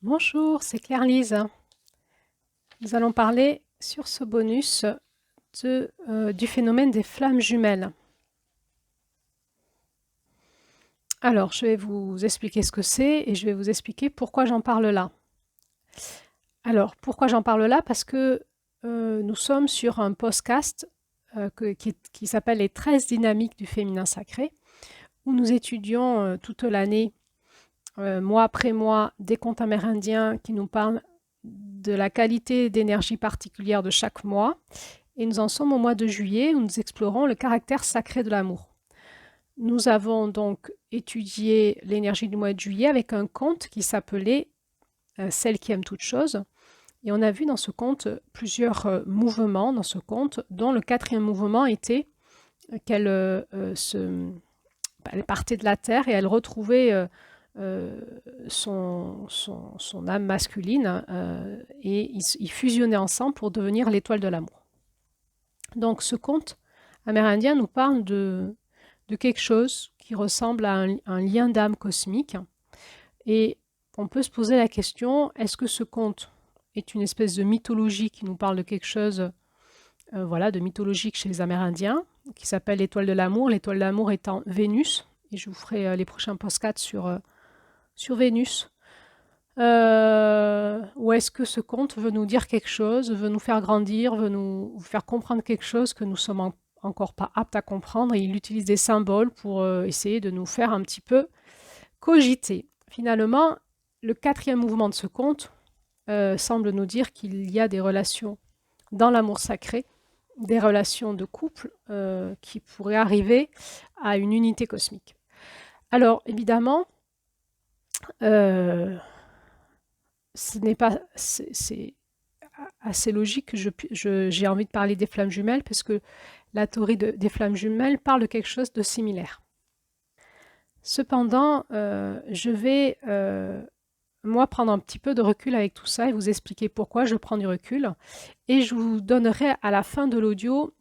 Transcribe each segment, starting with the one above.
Bonjour, c'est Claire-Lise. Nous allons parler sur ce bonus du phénomène des flammes jumelles. Alors, je vais vous expliquer ce que c'est et je vais vous expliquer pourquoi j'en parle là. Alors, pourquoi j'en parle là? Parce que nous sommes sur un podcast qui s'appelle Les 13 dynamiques du féminin sacré, où nous étudions toute l'année, mois après mois, des contes amérindiens qui nous parlent de la qualité d'énergie particulière de chaque mois. Et nous en sommes au mois de juillet où nous explorons le caractère sacré de l'amour. Nous avons donc étudié l'énergie du mois de juillet avec un conte qui s'appelait Celle qui aime toute chose. Et on a vu dans ce conte plusieurs mouvements dans ce conte, dont le quatrième mouvement était qu'elle elle partait de la terre et elle retrouvait son âme masculine et ils fusionnaient ensemble pour devenir l'étoile de l'amour. Donc ce conte amérindien nous parle de quelque chose qui ressemble à un lien d'âme cosmique. Et on peut se poser la question, est-ce que ce conte est une espèce de mythologie qui nous parle de quelque chose voilà, de mythologique chez les Amérindiens, qui s'appelle l'étoile de l'amour étant Vénus, et je vous ferai les prochains podcasts sur Vénus. Ou est-ce que ce conte veut nous dire quelque chose, veut nous faire grandir, veut nous faire comprendre quelque chose que nous sommes encore pas aptes à comprendre, et il utilise des symboles pour essayer de nous faire un petit peu cogiter. Finalement, le quatrième mouvement de ce conte semble nous dire qu'il y a des relations dans l'amour sacré, des relations de couple qui pourraient arriver à une unité cosmique. Alors, évidemment, ce n'est pas, c'est assez logique que j'ai envie de parler des flammes jumelles parce que la théorie des flammes jumelles parle de quelque chose de similaire. Cependant, je vais, moi, prendre un petit peu de recul avec tout ça et vous expliquer pourquoi je prends du recul. Et je vous donnerai à la fin de l'audio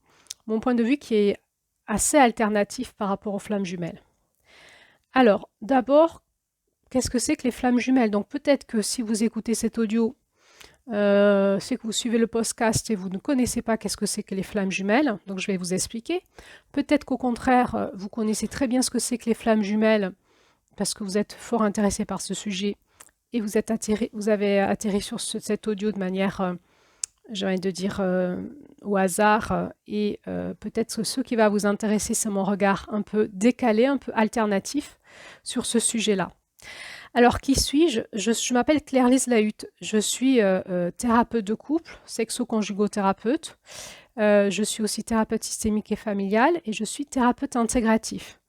mon point de vue qui est assez alternatif par rapport aux flammes jumelles. Alors, d'abord, qu'est-ce que c'est que les flammes jumelles? Donc peut-être que si vous écoutez cet audio, c'est que vous suivez le podcast et vous ne connaissez pas qu'est-ce que c'est que les flammes jumelles, donc je vais vous expliquer. Peut-être qu'au contraire, vous connaissez très bien ce que c'est que les flammes jumelles parce que vous êtes fort intéressé par ce sujet et vous avez atterri sur cet audio de manière, j'ai envie de dire, au hasard. Et peut-être que ce qui va vous intéresser, c'est mon regard un peu décalé, un peu alternatif sur ce sujet-là. Alors, qui suis-je? Je m'appelle Claire-Lise Lahut. Je suis thérapeute de couple, sexo-conjugothérapeute. Je suis aussi thérapeute systémique et familiale et je suis thérapeute intégratif.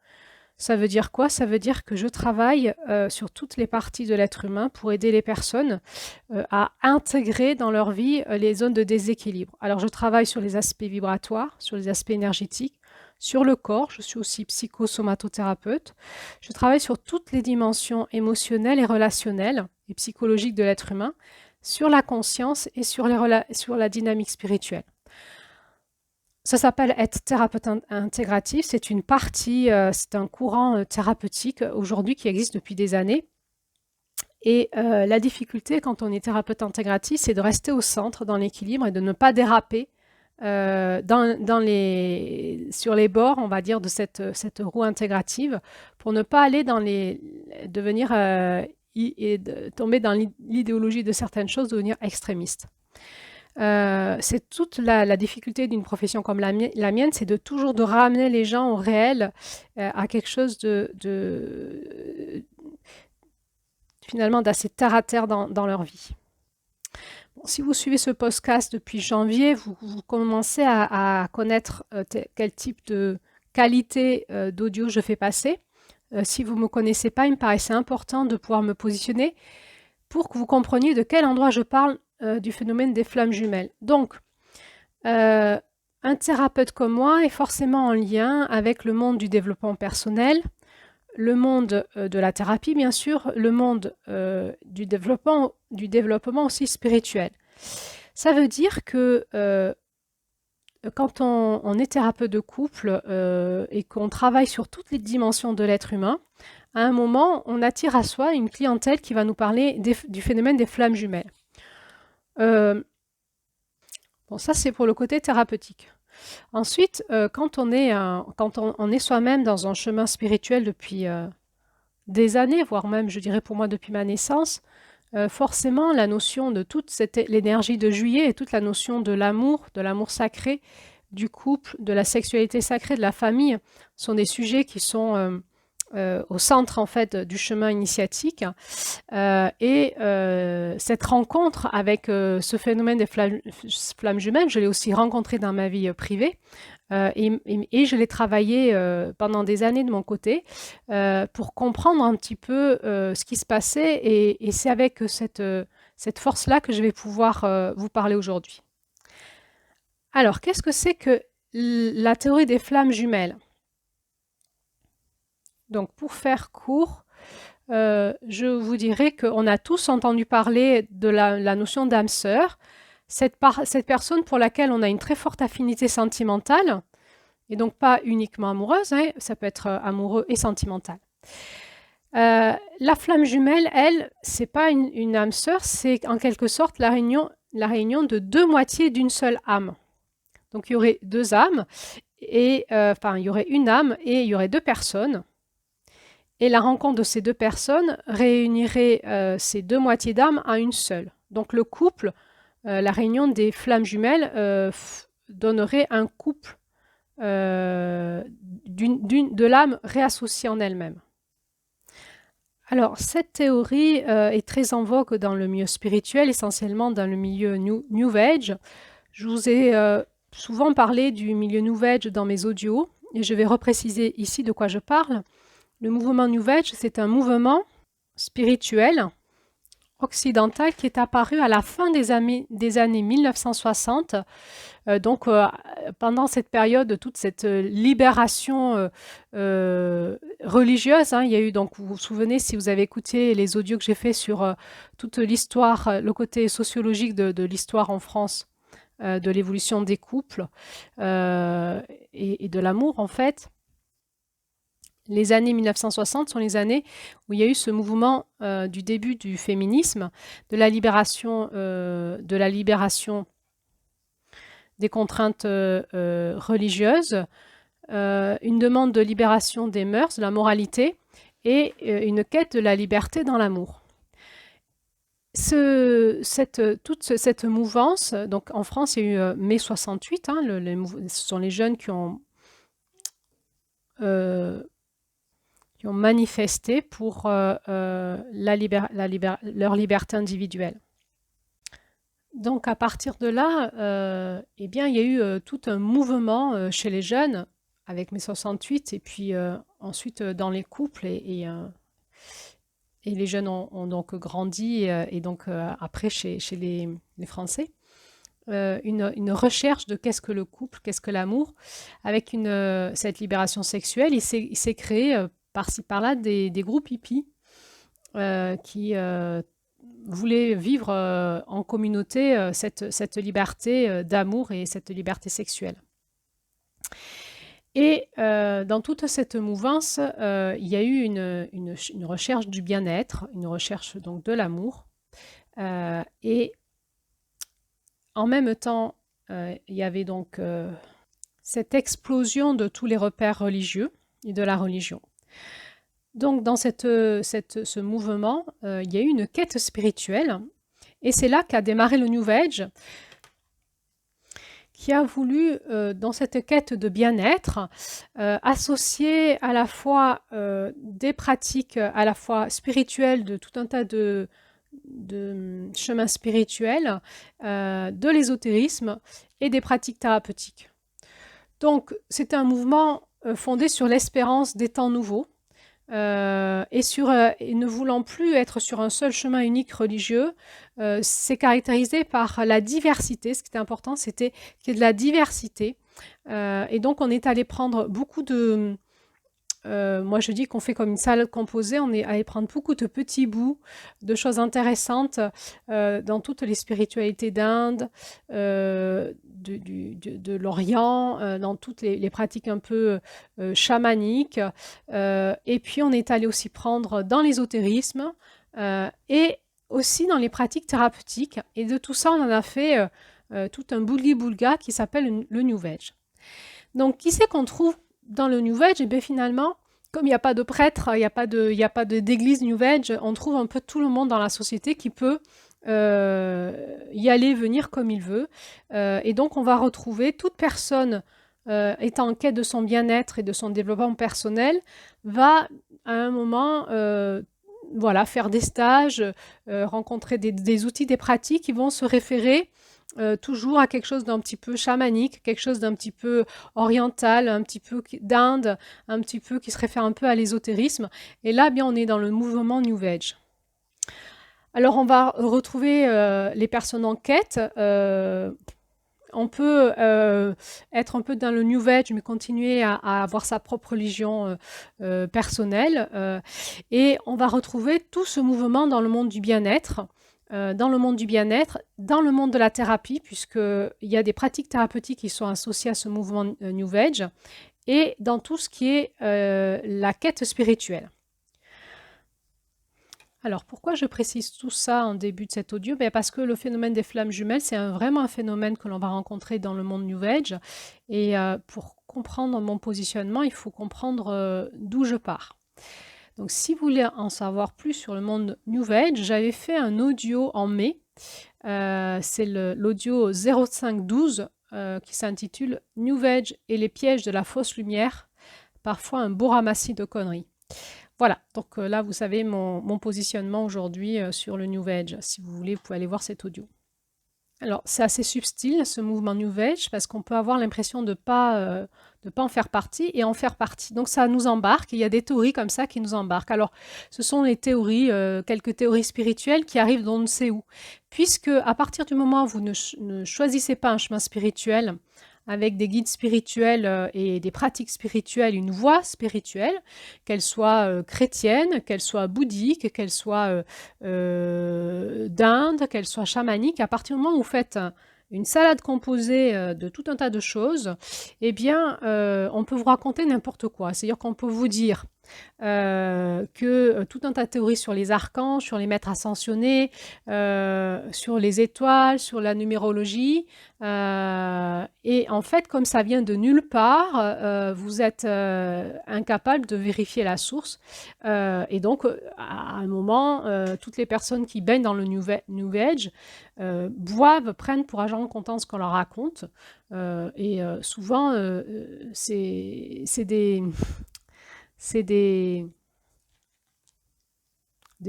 Ça veut dire quoi? Ça veut dire que je travaille sur toutes les parties de l'être humain pour aider les personnes à intégrer dans leur vie les zones de déséquilibre. Alors, je travaille sur les aspects vibratoires, sur les aspects énergétiques, sur le corps. Je suis aussi psychosomatothérapeute. Je travaille sur toutes les dimensions émotionnelles et relationnelles et psychologiques de l'être humain, sur la conscience et sur la dynamique spirituelle. Ça s'appelle être thérapeute intégratif. C'est une partie, c'est un courant thérapeutique aujourd'hui qui existe depuis des années. Et la difficulté quand on est thérapeute intégratif, c'est de rester au centre, dans l'équilibre et de ne pas déraper sur les bords, on va dire, de cette roue intégrative pour ne pas aller tomber dans l'idéologie de certaines choses, devenir extrémiste. C'est toute la difficulté d'une profession comme la mienne, c'est de toujours de ramener les gens au réel, à quelque chose finalement d'assez terre à terre dans leur vie. Bon, si vous suivez ce podcast depuis janvier, vous commencez à connaître quel type de qualité d'audio je fais passer. Si vous ne me connaissez pas, il me paraissait important de pouvoir me positionner pour que vous compreniez de quel endroit je parle du phénomène des flammes jumelles. Donc, un thérapeute comme moi est forcément en lien avec le monde du développement personnel, le monde de la thérapie, bien sûr, le monde du développement aussi spirituel. Ça veut dire que quand on est thérapeute de couple et qu'on travaille sur toutes les dimensions de l'être humain, à un moment, on attire à soi une clientèle qui va nous parler du phénomène des flammes jumelles. Bon, ça c'est pour le côté thérapeutique. Ensuite, quand on est soi-même dans un chemin spirituel depuis des années, voire même, je dirais pour moi, depuis ma naissance, forcément, la notion de l'énergie de juillet et toute la notion de l'amour sacré, du couple, de la sexualité sacrée, de la famille, sont des sujets qui sont au centre en fait du chemin initiatique. Cette rencontre avec ce phénomène des flammes jumelles, je l'ai aussi rencontré dans ma vie privée. Et je l'ai travaillé pendant des années de mon côté pour comprendre un petit peu ce qui se passait. Et c'est avec cette force-là que je vais pouvoir vous parler aujourd'hui. Alors, qu'est-ce que c'est que la théorie des flammes jumelles? Donc, pour faire court, je vous dirais qu'on a tous entendu parler de la notion d'âme sœur, cette personne pour laquelle on a une très forte affinité sentimentale, et donc pas uniquement amoureuse, hein, ça peut être amoureux et sentimental. La flamme jumelle, elle, c'est pas une âme sœur, c'est en quelque sorte la réunion de deux moitiés d'une seule âme. Donc il y aurait deux âmes, et il y aurait une âme et il y aurait deux personnes. Et la rencontre de ces deux personnes réunirait ces deux moitiés d'âme à une seule. Donc le couple, la réunion des flammes jumelles donnerait un couple de l'âme réassociée en elle-même. Alors, cette théorie est très en vogue dans le milieu spirituel, essentiellement dans le milieu New Age. Je vous ai souvent parlé du milieu New Age dans mes audios, et je vais repréciser ici de quoi je parle. Le mouvement New Age, c'est un mouvement spirituel occidental qui est apparu à la fin des années 1960. Pendant cette période, toute cette libération religieuse, hein, il y a eu, donc, vous vous souvenez, si vous avez écouté les audios que j'ai fait sur toute l'histoire, le côté sociologique de l'histoire en France, de l'évolution des couples et de l'amour, en fait. Les années 1960 sont les années où il y a eu ce mouvement du début du féminisme, de la libération des contraintes religieuses, une demande de libération des mœurs, de la moralité, et une quête de la liberté dans l'amour. Toute cette mouvance, donc en France, il y a eu mai 68, hein, ce sont les jeunes qui ont manifesté pour leur liberté individuelle. Donc à partir de là, eh bien, il y a eu tout un mouvement chez les jeunes avec mai 68 et puis ensuite dans les couples et les jeunes ont donc grandi et donc après chez les Français. Une recherche de qu'est-ce que le couple, qu'est-ce que l'amour, avec cette libération sexuelle. Il s'est créé par-ci par-là des groupes hippies qui voulaient vivre en communauté cette liberté d'amour et cette liberté sexuelle. Et dans toute cette mouvance, il y a eu une recherche du bien-être, une recherche donc de l'amour. Et en même temps, il y avait donc cette explosion de tous les repères religieux et de la religion. Donc dans ce mouvement, il y a eu une quête spirituelle et c'est là qu'a démarré le New Age qui a voulu, dans cette quête de bien-être, associer à la fois des pratiques à la fois spirituelles de tout un tas de chemins spirituels, de l'ésotérisme et des pratiques thérapeutiques. Donc c'est un mouvement fondé sur l'espérance des temps nouveaux, et ne voulant plus être sur un seul chemin unique religieux, c'est caractérisé par la diversité. Ce qui était important, c'était qu'il y ait de la diversité. Et donc, on est allé prendre beaucoup de moi je dis qu'on fait comme une salade composée, on est allé prendre beaucoup de petits bouts de choses intéressantes dans toutes les spiritualités d'Inde, de l'Orient, dans toutes les pratiques un peu chamaniques. Et puis on est allé aussi prendre dans l'ésotérisme et aussi dans les pratiques thérapeutiques. Et de tout ça, on en a fait tout un boulga qui s'appelle le New Age. Donc, qui c'est qu'on trouve dans le New Age? Et bien finalement, comme il n'y a pas de prêtre, il n'y a pas d'église New Age, on trouve un peu tout le monde dans la société qui peut y aller, venir comme il veut. Et donc, on va retrouver toute personne étant en quête de son bien-être et de son développement personnel, va à un moment voilà, faire des stages, rencontrer des outils, des pratiques qui vont se référer toujours à quelque chose d'un petit peu chamanique, quelque chose d'un petit peu oriental, un petit peu d'Inde, un petit peu qui se réfère un peu à l'ésotérisme. Et là, bien, on est dans le mouvement New Age. Alors, on va retrouver les personnes en quête. On peut être un peu dans le New Age, mais continuer à avoir sa propre religion personnelle. Et on va retrouver tout ce mouvement dans le monde du bien-être, dans le monde du bien-être, dans le monde de la thérapie, puisqu'il y a des pratiques thérapeutiques qui sont associées à ce mouvement New Age, et dans tout ce qui est la quête spirituelle. Alors, pourquoi je précise tout ça en début de cet audio? Parce que le phénomène des flammes jumelles, c'est vraiment un phénomène que l'on va rencontrer dans le monde New Age. Et pour comprendre mon positionnement, il faut comprendre d'où je pars. Donc, si vous voulez en savoir plus sur le monde New Age, j'avais fait un audio en mai. C'est l'audio 0512 qui s'intitule « New Age et les pièges de la fausse lumière, parfois un beau ramassis de conneries ». Voilà, donc là, vous savez mon positionnement aujourd'hui sur le New Age. Si vous voulez, vous pouvez aller voir cet audio. Alors, c'est assez subtil, ce mouvement New Age, parce qu'on peut avoir l'impression de ne pas en faire partie et en faire partie. Donc, ça nous embarque. Il y a des théories comme ça qui nous embarquent. Alors, ce sont les théories, quelques théories spirituelles qui arrivent d'on ne sait où. Puisque, à partir du moment où vous ne choisissez pas un chemin spirituel, avec des guides spirituels et des pratiques spirituelles, une voie spirituelle, qu'elle soit chrétienne, qu'elle soit bouddhique, qu'elle soit d'Inde, qu'elle soit chamanique, à partir du moment où vous faites une salade composée de tout un tas de choses, eh bien, on peut vous raconter n'importe quoi. C'est-à-dire qu'on peut vous dire que tout un tas de théories sur les archanges, sur les maîtres ascensionnés, sur les étoiles, sur la numérologie. Et en fait, comme ça vient de nulle part, vous êtes incapable de vérifier la source. Et donc, à un moment, toutes les personnes qui baignent dans le New Age boivent, prennent pour argent comptant ce qu'on leur raconte. Et souvent, c'est des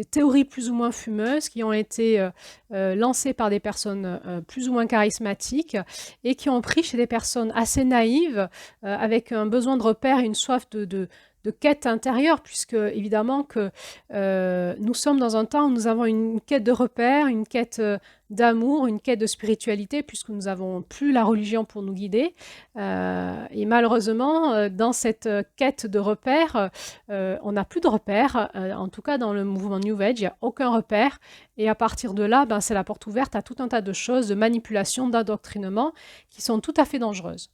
théories plus ou moins fumeuses qui ont été lancées par des personnes plus ou moins charismatiques et qui ont pris chez des personnes assez naïves avec un besoin de repère et une soif de quête intérieure, puisque évidemment que nous sommes dans un temps où nous avons une quête de repère, une quête d'amour, une quête de spiritualité, puisque nous n'avons plus la religion pour nous guider. Et malheureusement, dans cette quête de repère, on n'a plus de repère. En tout cas, dans le mouvement New Age, il n'y a aucun repère. Et à partir de là, c'est la porte ouverte à tout un tas de choses, de manipulation, d'endoctrinement, qui sont tout à fait dangereuses.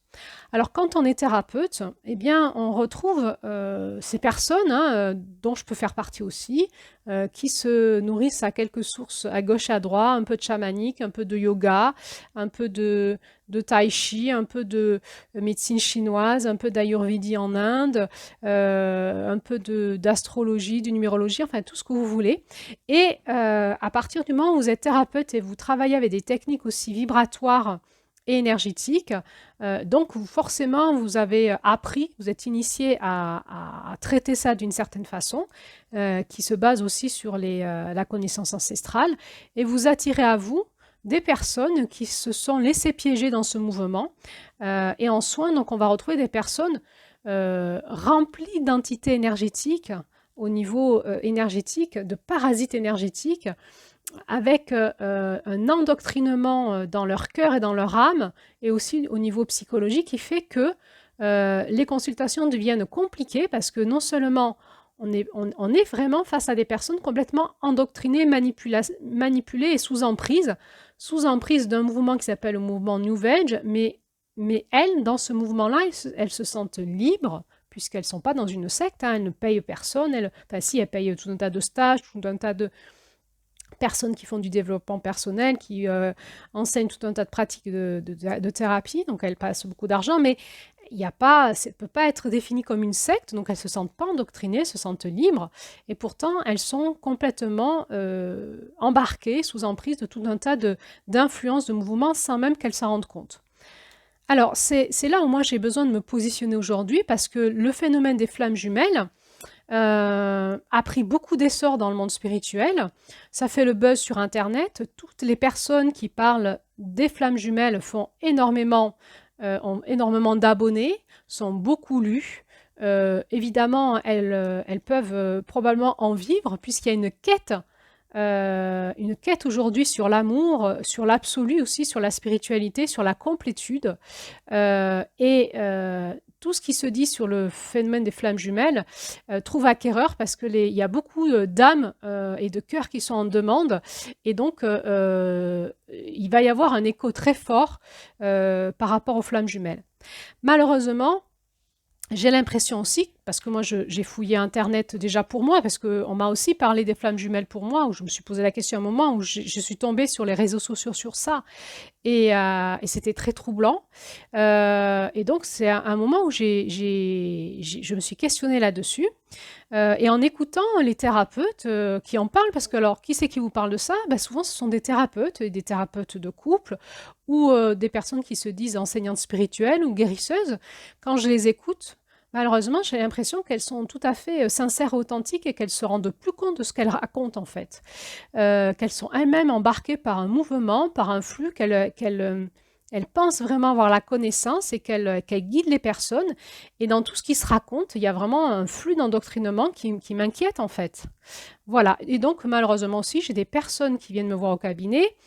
Alors, quand on est thérapeute, eh bien, on retrouve ces personnes, dont je peux faire partie aussi, qui se nourrissent à quelques sources à gauche et à droite, un peu de chamanique, un peu de yoga, un peu de tai chi, un peu de médecine chinoise, un peu d'ayurvédie en Inde, un peu d'astrologie, de numérologie, enfin tout ce que vous voulez. Et à partir du moment où vous êtes thérapeute et vous travaillez avec des techniques aussi vibratoires et énergétiques, donc forcément vous avez appris, vous êtes initié à traiter ça d'une certaine façon, qui se base aussi sur la connaissance ancestrale, et vous attirez à vous des personnes qui se sont laissées piéger dans ce mouvement. Et en soins, donc on va retrouver des personnes remplies d'entités énergétiques au niveau énergétique, de parasites énergétiques, avec un endoctrinement dans leur cœur et dans leur âme, et aussi au niveau psychologique, qui fait que les consultations deviennent compliquées parce que non seulement on est vraiment face à des personnes complètement endoctrinées, manipulées et sous emprise d'un mouvement qui s'appelle le mouvement New Age, mais elles, dans ce mouvement-là, elles se sentent libres, puisqu'elles ne sont pas dans une secte, hein, elles ne payent personne, enfin si, elles payent tout un tas de stages, tout un tas de personnes qui font du développement personnel, qui enseignent tout un tas de pratiques de thérapie, donc elles passent beaucoup d'argent, mais ça ne peut pas être défini comme une secte, donc elles ne se sentent pas endoctrinées, elles se sentent libres, et pourtant elles sont complètement embarquées sous emprise de tout un tas d'influences, de mouvements, sans même qu'elles s'en rendent compte. Alors, c'est là où moi j'ai besoin de me positionner aujourd'hui, parce que le phénomène des flammes jumelles a pris beaucoup d'essor dans le monde spirituel. Ça fait le buzz sur Internet. Toutes les personnes qui parlent des flammes jumelles ont énormément d'abonnés, sont beaucoup lues. Évidemment, elles peuvent probablement en vivre, puisqu'il y a une quête aujourd'hui sur l'amour, sur l'absolu aussi, sur la spiritualité, sur la complétude. Tout ce qui se dit sur le phénomène des flammes jumelles trouve acquéreur parce qu'il y a beaucoup d'âmes et de cœurs qui sont en demande. Et donc, il va y avoir un écho très fort par rapport aux flammes jumelles. Malheureusement, j'ai l'impression aussi, parce que moi j'ai fouillé Internet déjà pour moi, parce qu'on m'a aussi parlé des flammes jumelles pour moi, où je me suis posé la question à un moment, où je suis tombée sur les réseaux sociaux sur ça, et c'était très troublant. Et donc c'est un moment où je me suis questionnée là-dessus, et en écoutant les thérapeutes qui en parlent, parce que alors, qui c'est qui vous parle de ça? Ben, souvent ce sont des thérapeutes, et des thérapeutes de couple, ou des personnes qui se disent enseignantes spirituelles ou guérisseuses. Quand je les écoute, malheureusement, j'ai l'impression qu'elles sont tout à fait sincères et authentiques et qu'elles se rendent plus compte de ce qu'elles racontent en fait. Qu'elles sont elles-mêmes embarquées par un mouvement, par un flux, elles pensent vraiment avoir la connaissance et qu'elles guident les personnes. Et dans tout ce qui se raconte, il y a vraiment un flux d'endoctrinement qui m'inquiète en fait. Voilà. Et donc malheureusement aussi, j'ai des personnes qui viennent me voir au cabinet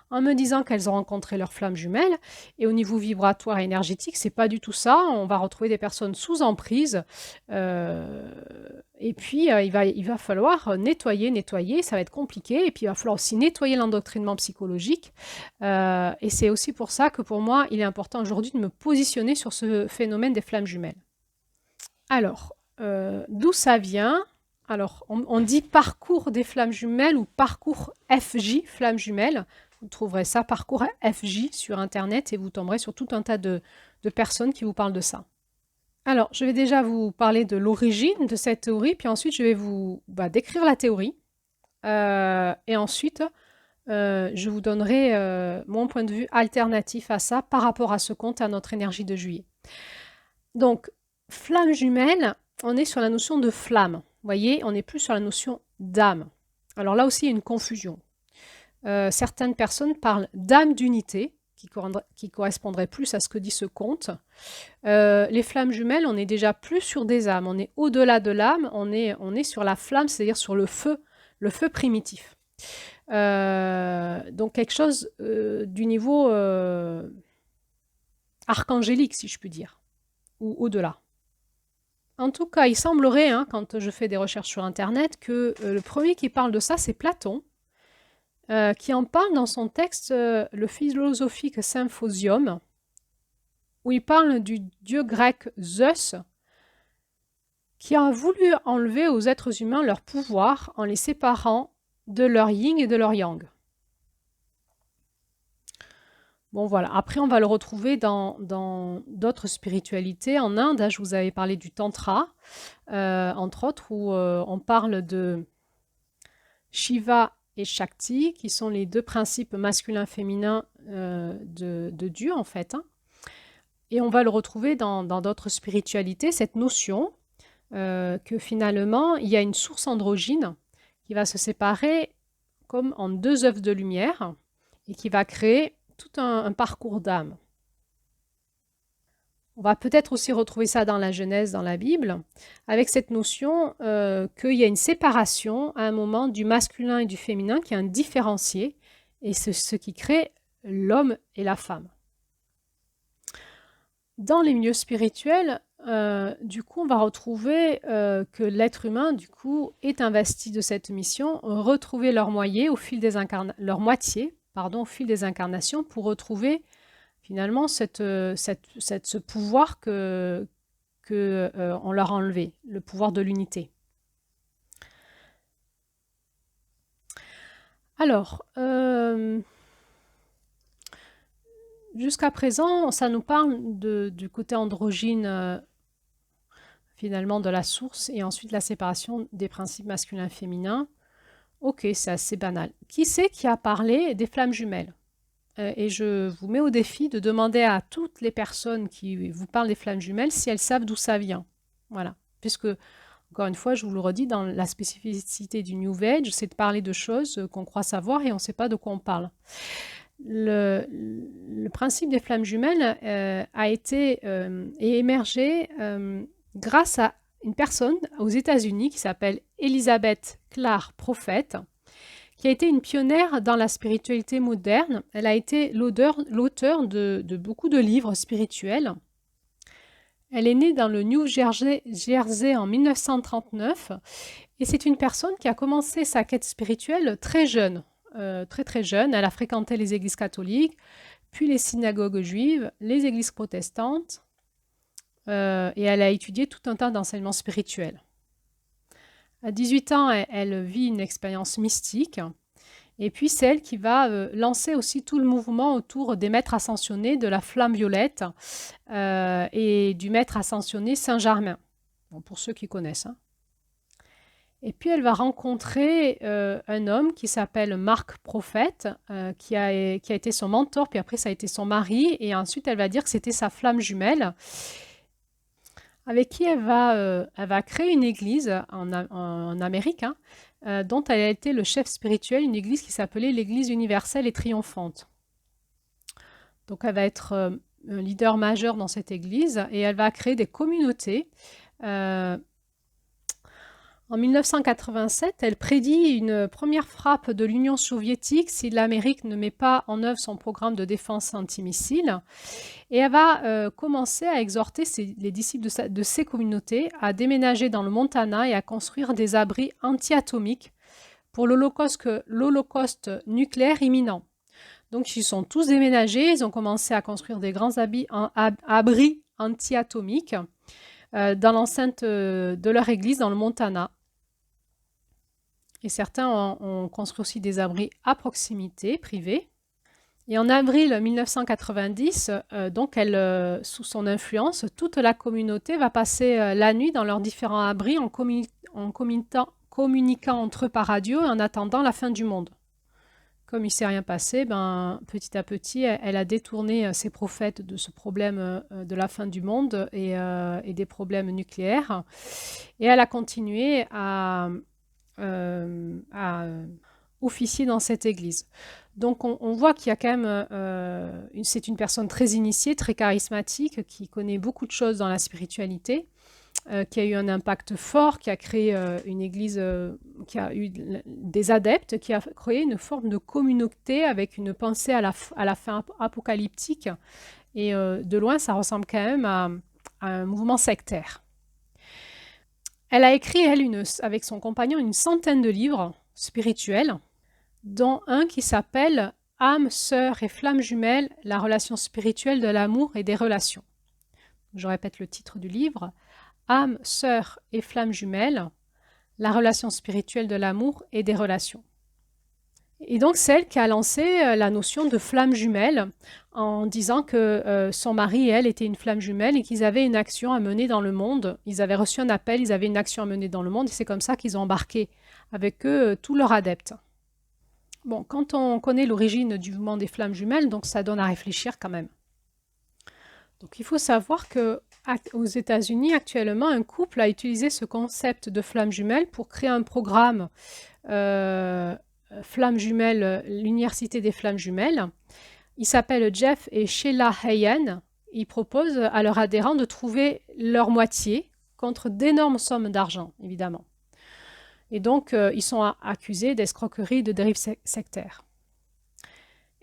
en me disant qu'elles ont rencontré leur flamme jumelle. Et au niveau vibratoire et énergétique, c'est pas du tout ça. On va retrouver des personnes sous emprise. Et puis, il va falloir nettoyer. Ça va être compliqué. Et puis, il va falloir aussi nettoyer l'endoctrinement psychologique. Et c'est aussi pour ça que pour moi, il est important aujourd'hui de me positionner sur ce phénomène des flammes jumelles. Alors, d'où ça vient ? Alors, on dit parcours des flammes jumelles ou parcours FJ, flammes jumelles. Vous trouverez ça, parcours FJ, sur Internet, et vous tomberez sur tout un tas de personnes qui vous parlent de ça. Alors, je vais déjà vous parler de l'origine de cette théorie, puis ensuite je vais vous décrire la théorie. Et ensuite, je vous donnerai mon point de vue alternatif à ça par rapport à ce conte, à notre énergie de juillet. Donc, flamme jumelle, on est sur la notion de flamme. Vous voyez, on n'est plus sur la notion d'âme. Alors là aussi, il y a une confusion. Certaines personnes parlent d'âme d'unité, qui correspondrait plus à ce que dit ce conte. Les flammes jumelles, on est déjà plus sur des âmes, on est au-delà de l'âme, on est sur la flamme, c'est-à-dire sur le feu primitif. Donc quelque chose du niveau archangélique, si je puis dire, ou au-delà. En tout cas, il semblerait, quand je fais des recherches sur Internet, que le premier qui parle de ça, c'est Platon, qui en parle dans son texte le philosophique Symposium, où il parle du dieu grec Zeus, qui a voulu enlever aux êtres humains leur pouvoir en les séparant de leur yin et de leur yang. Bon voilà, après on va le retrouver dans d'autres spiritualités. En Inde, je vous avais parlé du Tantra, entre autres, où on parle de Shiva et Shakti, qui sont les deux principes masculin-féminin de Dieu, en fait. Et on va le retrouver dans d'autres spiritualités, cette notion que finalement, il y a une source androgyne qui va se séparer comme en deux œufs de lumière et qui va créer tout un parcours d'âme. On va peut-être aussi retrouver ça dans la Genèse, dans la Bible, avec cette notion qu'il y a une séparation à un moment du masculin et du féminin qui est un différencié, et c'est ce qui crée l'homme et la femme. Dans les milieux spirituels, du coup, on va retrouver que l'être humain, du coup, est investi de cette mission, retrouver leur moitié au fil des incarnations pour retrouver finalement ce pouvoir on leur a enlevé, le pouvoir de l'unité. Alors, jusqu'à présent, ça nous parle du côté androgyne, finalement, de la source et ensuite la séparation des principes masculins-féminins. Ok, c'est assez banal. Qui c'est qui a parlé des flammes jumelles? Et je vous mets au défi de demander à toutes les personnes qui vous parlent des flammes jumelles si elles savent d'où ça vient. Voilà. Puisque, encore une fois, je vous le redis, dans la spécificité du New Age, c'est de parler de choses qu'on croit savoir et on ne sait pas de quoi on parle. Le principe des flammes jumelles a été et émergé grâce à une personne aux États-Unis qui s'appelle Elizabeth Clare Prophet, qui a été une pionnière dans la spiritualité moderne. Elle a été l'auteur de beaucoup de livres spirituels. Elle est née dans le New Jersey en 1939 et c'est une personne qui a commencé sa quête spirituelle très jeune, très jeune. Elle a fréquenté les églises catholiques, puis les synagogues juives, les églises protestantes et elle a étudié tout un tas d'enseignements spirituels. À 18 ans, elle vit une expérience mystique. Et puis c'est elle qui va lancer aussi tout le mouvement autour des maîtres ascensionnés de la flamme violette et du maître ascensionné Saint-Germain, bon, pour ceux qui connaissent. Hein. Et puis elle va rencontrer un homme qui s'appelle Marc Prophet, qui a été son mentor, puis après ça a été son mari, et ensuite elle va dire que c'était sa flamme jumelle, avec qui elle va créer une église en Amérique, hein, dont elle a été le chef spirituel, une église qui s'appelait l'Église universelle et triomphante. Donc elle va être un leader majeur dans cette église et elle va créer des communautés. En 1987, elle prédit une première frappe de l'Union soviétique si l'Amérique ne met pas en œuvre son programme de défense antimissile. Et elle va commencer à exhorter les disciples de ces communautés à déménager dans le Montana et à construire des abris anti-atomiques pour l'holocauste nucléaire imminent. Donc ils sont tous déménagés, ils ont commencé à construire des grands abris anti-atomiques dans l'enceinte de leur église dans le Montana. Et certains ont construit aussi des abris à proximité, privés. Et en avril 1990, donc sous son influence, toute la communauté va passer la nuit dans leurs différents abris en communiquant entre eux par radio en attendant la fin du monde. Comme il ne s'est rien passé, petit à petit, elle a détourné ses prophètes de ce problème de la fin du monde et des problèmes nucléaires. Et elle a continué à officier dans cette église. Donc on voit qu'il y a quand même, c'est une personne très initiée, très charismatique, qui connaît beaucoup de choses dans la spiritualité, qui a eu un impact fort, qui a créé une église, qui a eu des adeptes, qui a créé une forme de communauté avec une pensée à la fin apocalyptique. Et de loin, ça ressemble quand même à un mouvement sectaire. Elle a écrit, avec son compagnon, une centaine de livres spirituels, dont un qui s'appelle « Âme, sœur et flamme jumelle, la relation spirituelle de l'amour et des relations ». Je répète le titre du livre. « Âme, sœur et flamme jumelle, la relation spirituelle de l'amour et des relations ». Et donc c'est elle qui a lancé la notion de flamme jumelle en disant que son mari et elle étaient une flamme jumelle et qu'ils avaient une action à mener dans le monde. Ils avaient reçu un appel, ils avaient une action à mener dans le monde et c'est comme ça qu'ils ont embarqué avec eux tous leurs adeptes. Bon, quand on connaît l'origine du mouvement des flammes jumelles, donc ça donne à réfléchir quand même. Donc il faut savoir qu'aux États-Unis, actuellement, un couple a utilisé ce concept de flamme jumelle pour créer un programme Flammes jumelles, l'Université des flammes jumelles. Ils s'appellent Jeff et Sheila Hayen. Ils proposent à leurs adhérents de trouver leur moitié contre d'énormes sommes d'argent, évidemment. Et donc, ils sont accusés d'escroquerie, de dérive sectaire.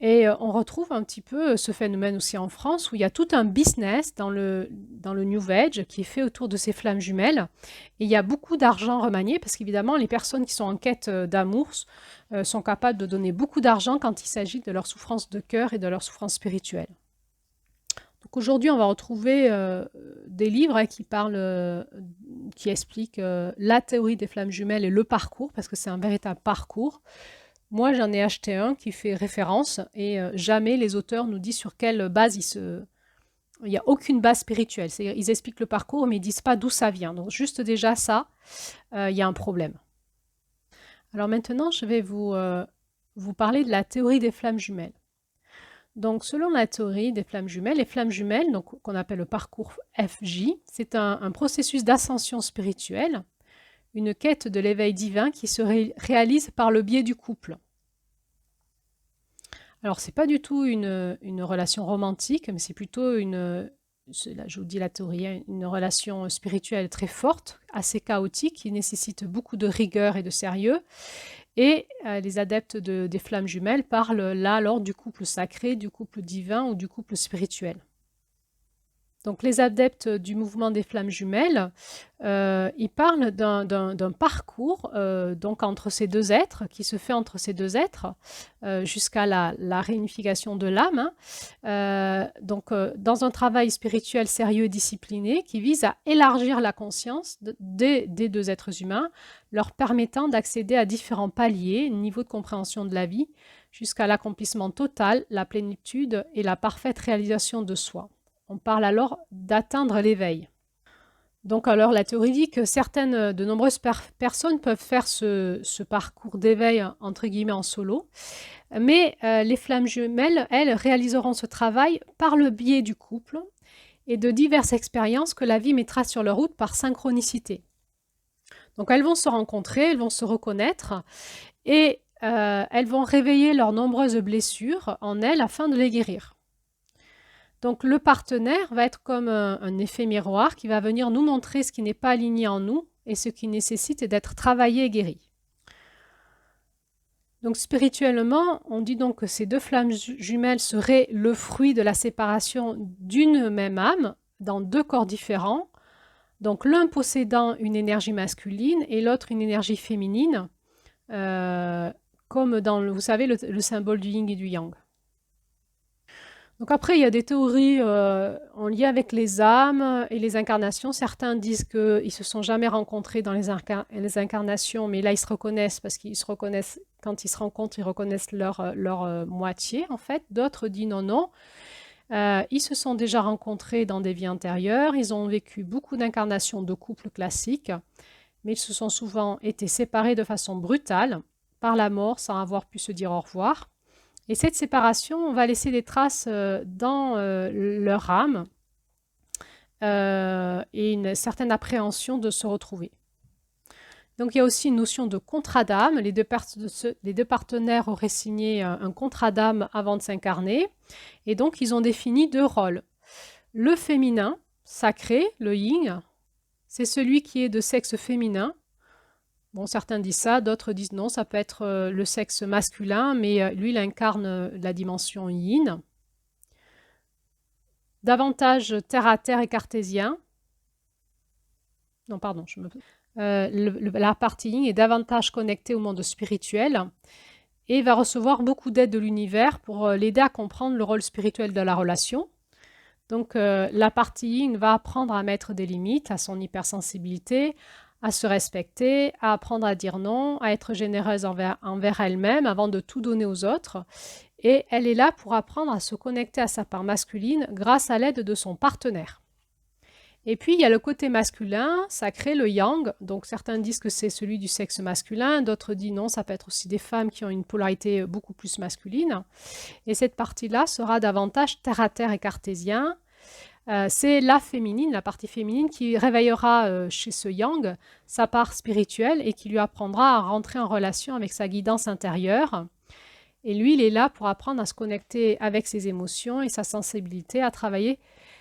Et on retrouve un petit peu ce phénomène aussi en France où il y a tout un business dans le New Age qui est fait autour de ces flammes jumelles. Et il y a beaucoup d'argent remanié parce qu'évidemment, les personnes qui sont en quête d'amour sont capables de donner beaucoup d'argent quand il s'agit de leur souffrance de cœur et de leur souffrance spirituelle. Donc aujourd'hui, on va retrouver des livres qui expliquent la théorie des flammes jumelles et le parcours, parce que c'est un véritable parcours. Moi, j'en ai acheté un qui fait référence et jamais les auteurs nous disent sur quelle base Il n'y a aucune base spirituelle. Ils expliquent le parcours, mais ils ne disent pas d'où ça vient. Donc juste déjà ça, il y a un problème. Alors maintenant, je vais vous parler de la théorie des flammes jumelles. Donc, selon la théorie des flammes jumelles, les flammes jumelles, donc qu'on appelle le parcours FJ, c'est un processus d'ascension spirituelle, une quête de l'éveil divin qui se réalise par le biais du couple. Alors, c'est pas du tout une relation romantique, mais c'est plutôt là, je vous dis la théorie, hein, une relation spirituelle très forte, assez chaotique, qui nécessite beaucoup de rigueur et de sérieux. Et les adeptes des flammes jumelles parlent là alors du couple sacré, du couple divin ou du couple spirituel. Donc les adeptes du mouvement des flammes jumelles, ils parlent d'un parcours donc entre ces deux êtres, qui se fait entre ces deux êtres, jusqu'à la réunification de l'âme, hein. Dans un travail spirituel sérieux et discipliné qui vise à élargir la conscience des deux êtres humains, leur permettant d'accéder à différents paliers, niveaux de compréhension de la vie, jusqu'à l'accomplissement total, la plénitude et la parfaite réalisation de soi. On parle alors d'atteindre l'éveil. Donc alors la théorie dit que de nombreuses personnes peuvent faire ce parcours d'éveil entre guillemets en solo, mais les flammes jumelles, elles, réaliseront ce travail par le biais du couple et de diverses expériences que la vie mettra sur leur route par synchronicité. Donc elles vont se rencontrer, elles vont se reconnaître et elles vont réveiller leurs nombreuses blessures en elles afin de les guérir. Donc le partenaire va être comme un effet miroir qui va venir nous montrer ce qui n'est pas aligné en nous et ce qui nécessite d'être travaillé et guéri. Donc spirituellement, on dit donc que ces deux flammes jumelles seraient le fruit de la séparation d'une même âme dans deux corps différents, donc l'un possédant une énergie masculine et l'autre une énergie féminine, comme dans, vous savez, le symbole du yin et du yang. Donc après, il y a des théories en lien avec les âmes et les incarnations. Certains disent qu'ils ne se sont jamais rencontrés dans les incarnations, mais là, ils se reconnaissent parce qu'ils se reconnaissent, quand ils se rencontrent, ils reconnaissent leur moitié, en fait. D'autres disent non, non. Ils se sont déjà rencontrés dans des vies antérieures. Ils ont vécu beaucoup d'incarnations de couples classiques, mais ils se sont souvent été séparés de façon brutale par la mort sans avoir pu se dire au revoir. Et cette séparation va laisser des traces dans leur âme et une certaine appréhension de se retrouver. Donc il y a aussi une notion de contrat d'âme. Les deux partenaires auraient signé un contrat d'âme avant de s'incarner. Et donc ils ont défini deux rôles. Le féminin, sacré, le yin, c'est celui qui est de sexe féminin. Bon, certains disent ça, d'autres disent non, ça peut être le sexe masculin, mais lui, il incarne la dimension yin. Davantage terre-à-terre et cartésien. Non, pardon, la partie yin est davantage connectée au monde spirituel et va recevoir beaucoup d'aide de l'univers pour l'aider à comprendre le rôle spirituel de la relation. Donc, la partie yin va apprendre à mettre des limites à son hypersensibilité, à se respecter, à apprendre à dire non, à être généreuse envers elle-même avant de tout donner aux autres. Et elle est là pour apprendre à se connecter à sa part masculine grâce à l'aide de son partenaire. Et puis, il y a le côté masculin, sacré, le yang. Donc, certains disent que c'est celui du sexe masculin, d'autres disent non, ça peut être aussi des femmes qui ont une polarité beaucoup plus masculine. Et cette partie-là sera davantage terre-à-terre et cartésien. C'est la partie féminine qui réveillera chez ce yang sa part spirituelle et qui lui apprendra à rentrer en relation avec sa guidance intérieure. Et lui, il est là pour apprendre à se connecter avec ses émotions et sa sensibilité, à travailler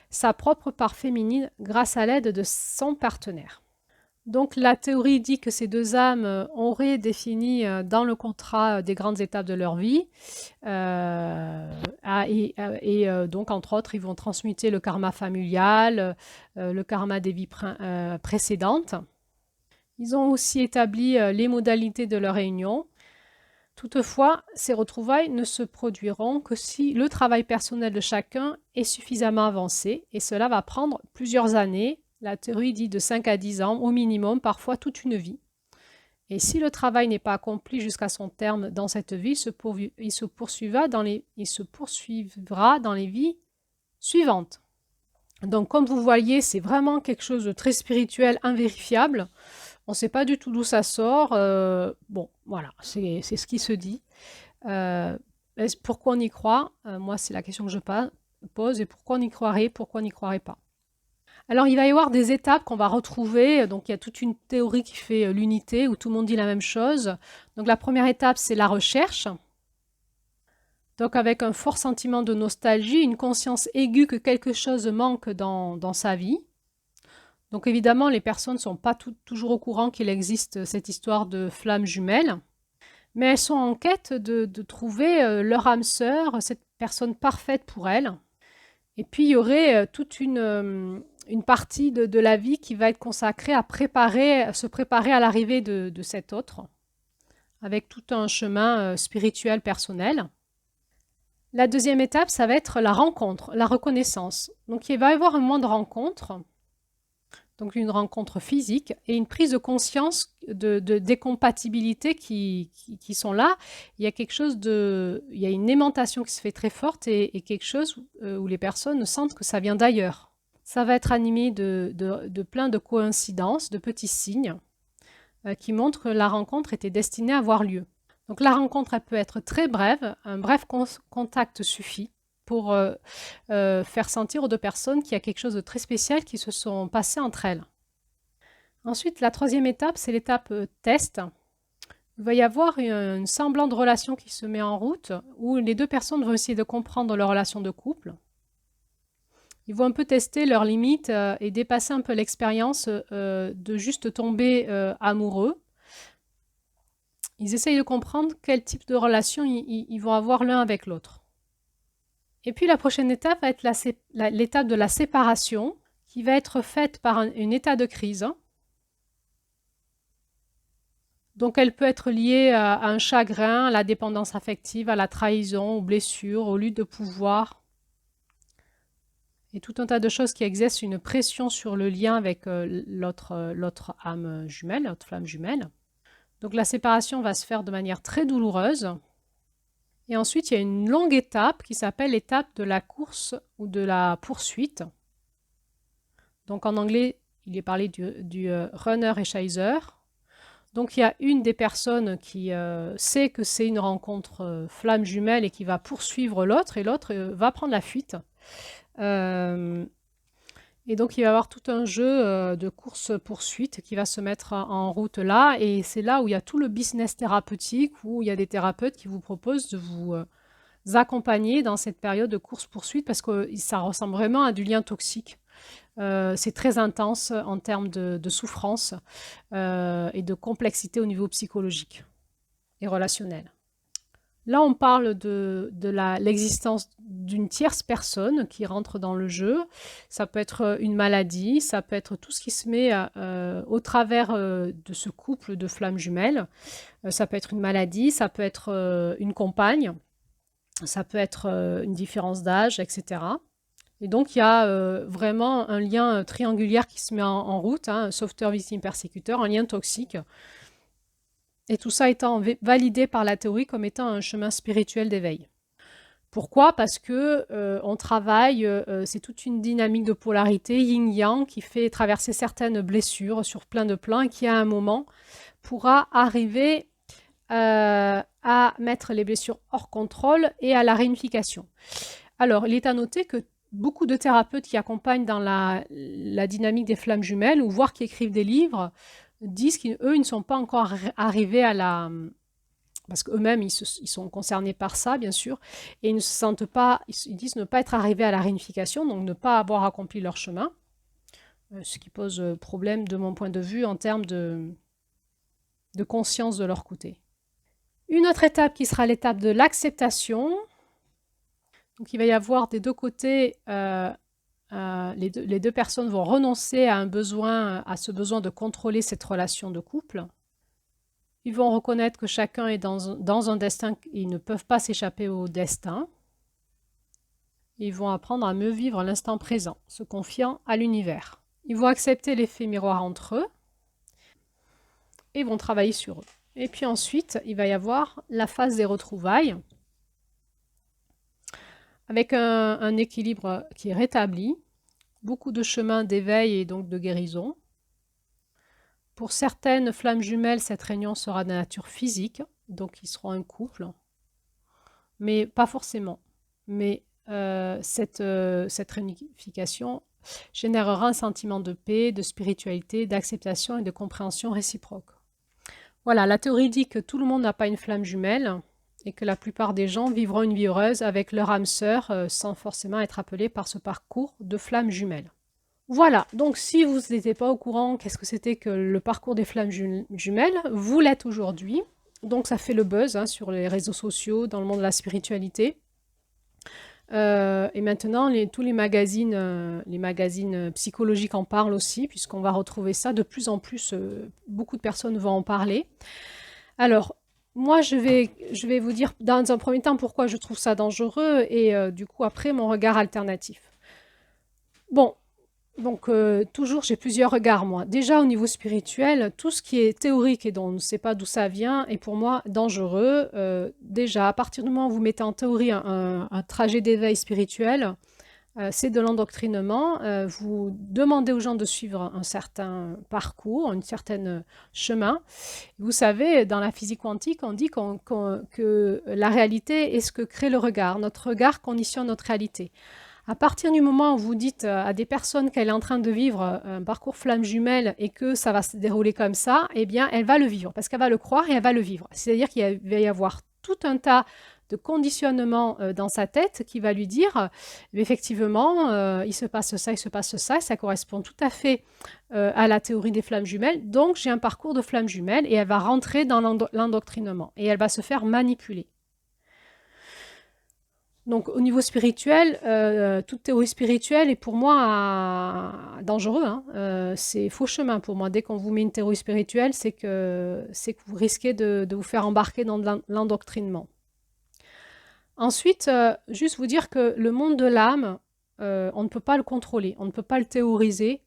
sa propre part féminine grâce à l'aide de son partenaire. Donc la théorie dit que ces deux âmes auraient défini dans le contrat des grandes étapes de leur vie. Donc entre autres, ils vont transmuter le karma familial, le karma des vies précédentes. Ils ont aussi établi les modalités de leur réunion. Toutefois, ces retrouvailles ne se produiront que si le travail personnel de chacun est suffisamment avancé, et cela va prendre plusieurs années. La théorie dit de 5 à 10 ans au minimum, parfois toute une vie. Et si le travail n'est pas accompli jusqu'à son terme dans cette vie, il se poursuivra dans les vies suivantes. Donc comme vous voyez, c'est vraiment quelque chose de très spirituel, invérifiable. On ne sait pas du tout d'où ça sort. Bon, voilà, c'est ce qui se dit. Pourquoi on y croit? Moi, c'est la question que je pose. Et pourquoi on y croirait? Pourquoi on n'y croirait pas? Alors, il va y avoir des étapes qu'on va retrouver. Donc, il y a toute une théorie qui fait l'unité, où tout le monde dit la même chose. Donc, la première étape, c'est la recherche. Donc, avec un fort sentiment de nostalgie, une conscience aiguë que quelque chose manque dans sa vie. Donc évidemment, les personnes ne sont pas toujours au courant qu'il existe cette histoire de flammes jumelles, mais elles sont en quête de trouver leur âme sœur, cette personne parfaite pour elles. Et puis il y aurait toute une partie de la vie qui va être consacrée à se préparer à l'arrivée de cet autre, avec tout un chemin spirituel personnel. La deuxième étape, ça va être la rencontre, la reconnaissance. Donc il va y avoir un moment de rencontre, donc une rencontre physique et une prise de conscience des compatibilités qui sont là. Il y a il y a une aimantation qui se fait très forte et quelque chose où les personnes sentent que ça vient d'ailleurs. Ça va être animé de plein de coïncidences, de petits signes qui montrent que la rencontre était destinée à avoir lieu. Donc la rencontre, elle peut être très brève, un bref contact suffit pour faire sentir aux deux personnes qu'il y a quelque chose de très spécial qui se sont passées entre elles. Ensuite, la troisième étape, c'est l'étape test. Il va y avoir un semblant de relation qui se met en route où les deux personnes vont essayer de comprendre leur relation de couple. Ils vont un peu tester leurs limites et dépasser un peu l'expérience de juste tomber amoureux. Ils essayent de comprendre quel type de relation ils vont avoir l'un avec l'autre. Et puis la prochaine étape va être l'étape de la séparation qui va être faite par un état de crise. Donc elle peut être liée à un chagrin, à la dépendance affective, à la trahison, aux blessures, aux luttes de pouvoir. Et tout un tas de choses qui exercent une pression sur le lien avec l'autre âme jumelle, l'autre flamme jumelle. Donc la séparation va se faire de manière très douloureuse. Et ensuite, il y a une longue étape qui s'appelle l'étape de la course ou de la poursuite. Donc en anglais, il est parlé du runner et chaser. Donc il y a une des personnes qui sait que c'est une rencontre flamme jumelle et qui va poursuivre l'autre, et l'autre va prendre la fuite. Et donc il va y avoir tout un jeu de course-poursuite qui va se mettre en route là, et c'est là où il y a tout le business thérapeutique, où il y a des thérapeutes qui vous proposent de vous accompagner dans cette période de course-poursuite, parce que ça ressemble vraiment à du lien toxique. C'est très intense en termes de souffrance et de complexité au niveau psychologique et relationnel. Là, on parle de l'existence d'une tierce personne qui rentre dans le jeu. Ça peut être une maladie, ça peut être tout ce qui se met au travers de ce couple de flammes jumelles. Ça peut être une maladie, ça peut être une compagne, ça peut être une différence d'âge, etc. Et donc, il y a vraiment un lien triangulaire qui se met en route, hein, sauveteur, victime, persécuteur, un lien toxique. Et tout ça étant validé par la théorie comme étant un chemin spirituel d'éveil. Pourquoi? Parce que on travaille, c'est toute une dynamique de polarité yin-yang qui fait traverser certaines blessures sur plein de plans et qui à un moment pourra arriver à mettre les blessures hors contrôle et à la réunification. Alors, il est à noter que beaucoup de thérapeutes qui accompagnent dans la dynamique des flammes jumelles, ou voire qui écrivent des livres, disent qu'eux, ils ne sont pas encore arrivés à la... Parce qu'eux-mêmes, ils sont concernés par ça, bien sûr, et ils ne se sentent pas... Ils disent ne pas être arrivés à la réunification, donc ne pas avoir accompli leur chemin. ce qui pose problème de mon point de vue en termes de conscience de leur côté. Une autre étape qui sera l'étape de l'acceptation. Donc il va y avoir des deux côtés, les deux personnes vont renoncer à ce besoin de contrôler cette relation de couple. Ils vont reconnaître que chacun est dans un destin, ils ne peuvent pas s'échapper au destin. Ils vont apprendre à mieux vivre l'instant présent, se confiant à l'univers. Ils vont accepter l'effet miroir entre eux et vont travailler sur eux. Et puis ensuite, il va y avoir la phase des retrouvailles, avec un équilibre qui est rétabli, beaucoup de chemins d'éveil et donc de guérison. Pour certaines flammes jumelles, cette réunion sera de nature physique, donc ils seront un couple, mais pas forcément. Mais cette réunification générera un sentiment de paix, de spiritualité, d'acceptation et de compréhension réciproque. Voilà, la théorie dit que tout le monde n'a pas une flamme jumelle et que la plupart des gens vivront une vie heureuse avec leur âme sœur sans forcément être appelés par ce parcours de flammes jumelles. Voilà, donc si vous n'étiez pas au courant qu'est-ce que c'était que le parcours des flammes jumelles, vous l'êtes aujourd'hui. Donc ça fait le buzz sur les réseaux sociaux, dans le monde de la spiritualité. Et maintenant, tous les magazines psychologiques en parlent aussi, puisqu'on va retrouver ça de plus en plus. Beaucoup de personnes vont en parler. Alors, moi, je vais vous dire dans un premier temps pourquoi je trouve ça dangereux et du coup, après, mon regard alternatif. Bon, donc toujours, j'ai plusieurs regards, moi. Déjà, au niveau spirituel, tout ce qui est théorique et dont on ne sait pas d'où ça vient est pour moi dangereux. Déjà, à partir du moment où vous mettez en théorie un trajet d'éveil spirituel, c'est de l'endoctrinement. Vous demandez aux gens de suivre un certain parcours, un certain chemin. Vous savez, dans la physique quantique, on dit que la réalité est ce que crée le regard. Notre regard conditionne notre réalité. À partir du moment où vous dites à des personnes qu'elle est en train de vivre un parcours flamme jumelle et que ça va se dérouler comme ça, eh bien, elle va le vivre parce qu'elle va le croire et elle va le vivre. C'est-à-dire qu'il va y avoir tout un tas de conditionnement dans sa tête qui va lui dire effectivement, il se passe ça, il se passe ça, ça correspond tout à fait à la théorie des flammes jumelles, donc j'ai un parcours de flammes jumelles et elle va rentrer dans l'endoctrinement et elle va se faire manipuler. Donc au niveau spirituel, toute théorie spirituelle est pour moi dangereux. C'est faux chemin pour moi. Dès qu'on vous met une théorie spirituelle, c'est que vous risquez de vous faire embarquer dans l'endoctrinement. Ensuite, juste vous dire que le monde de l'âme, on ne peut pas le contrôler, on ne peut pas le théoriser.